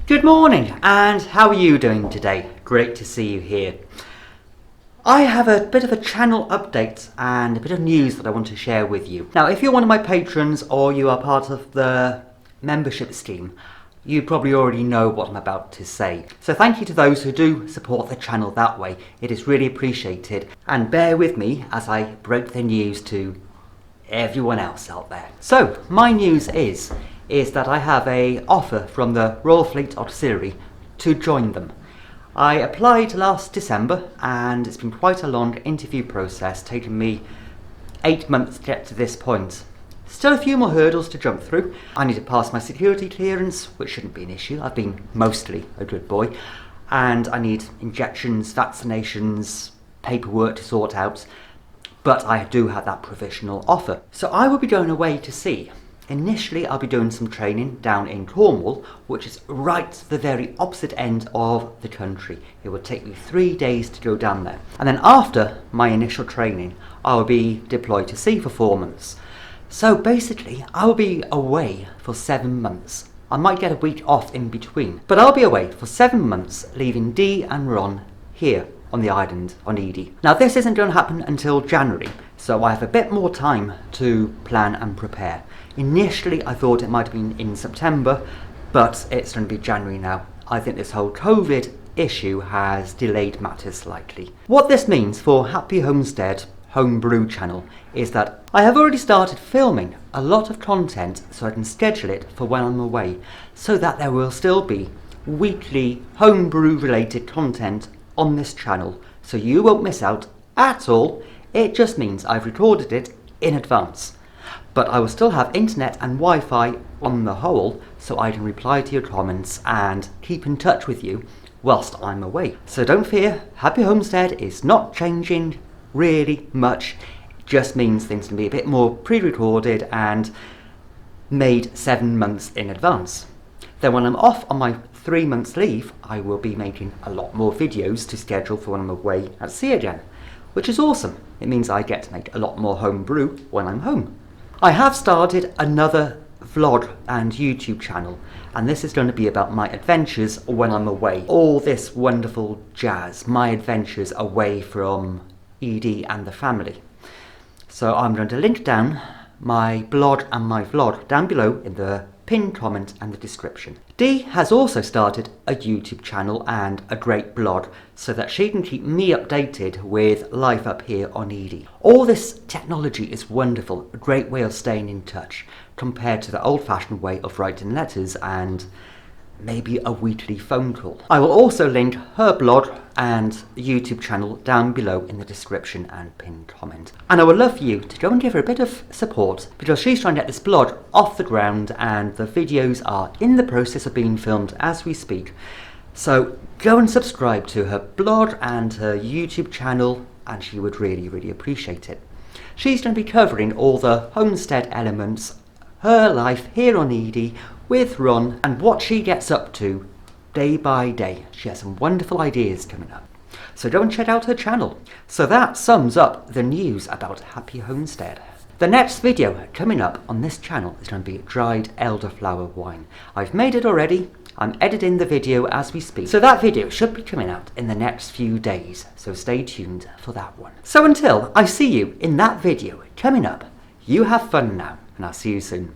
Good morning, and how are you doing today? Great to see you here. I have a bit of a channel update and a bit of news that I want to share with you. Now, if you're one of my patrons or you are part of the membership scheme, you probably already know what I'm about to say. So thank you to those who do support the channel that way. It is really appreciated. And bear with me as I break the news to everyone else out there. So, my news is that I have an offer from the Royal Fleet Auxiliary to join them. I applied last December and it's been quite a long interview process, taking me 8 months to get to this point. Still a few more hurdles to jump through. I need to pass my security clearance, which shouldn't be an issue. I've been mostly a good boy. And I need injections, vaccinations, paperwork to sort out. But I do have that provisional offer. So I will be going away to sea. Initially, I'll be doing some training down in Cornwall, which is right the very opposite end of the country. It will take me 3 days to go down there. And then after my initial training, I'll be deployed to sea for 4 months. So basically, I'll be away for 7 months. I might get a week off in between, but I'll be away for 7 months, leaving Dee and Ron here on the island on Eday. Now this isn't going to happen until January, so I have a bit more time to plan and prepare. Initially I thought it might have been in September, but it's going to be January now. I think this whole COVID issue has delayed matters slightly. What this means for Happy Homestead homebrew channel is that I have already started filming a lot of content so I can schedule it for when I'm away, so that there will still be weekly homebrew related content on this channel, so you won't miss out at all. It just means I've recorded it in advance. But I will still have internet and Wi-Fi on the whole, so I can reply to your comments and keep in touch with you whilst I'm away. So don't fear, Happy Homestead is not changing really much. It just means things can be a bit more pre-recorded and made 7 months in advance. Then when I'm off on my 3 months leave, I will be making a lot more videos to schedule for when I'm away at sea again, which is awesome. It means I get to make a lot more homebrew when I'm home. I have started another vlog and YouTube channel, and this is going to be about my adventures when I'm away. All this wonderful jazz, my adventures away from Eday and the family. So I'm going to link down my blog and my vlog down below in the pinned comment and the description. Dee has also started a YouTube channel and a great blog so that she can keep me updated with life up here on Eday. All this technology is wonderful, a great way of staying in touch compared to the old-fashioned way of writing letters and maybe a weekly phone call. I will also link her blog and YouTube channel down below in the description and pinned comment. And I would love for you to go and give her a bit of support because she's trying to get this blog off the ground and the videos are in the process of being filmed as we speak. So go and subscribe to her blog and her YouTube channel and she would really appreciate it. She's going to be covering all the homestead elements, her life here on Eday with Ron and what she gets up to day by day. She has some wonderful ideas coming up. So go and check out her channel. So that sums up the news about Happy Homestead. The next video coming up on this channel is going to be dried elderflower wine. I've made it already. I'm editing the video as we speak. So that video should be coming out in the next few days. So stay tuned for that one. So until I see you in that video coming up, you have fun now and I'll see you soon.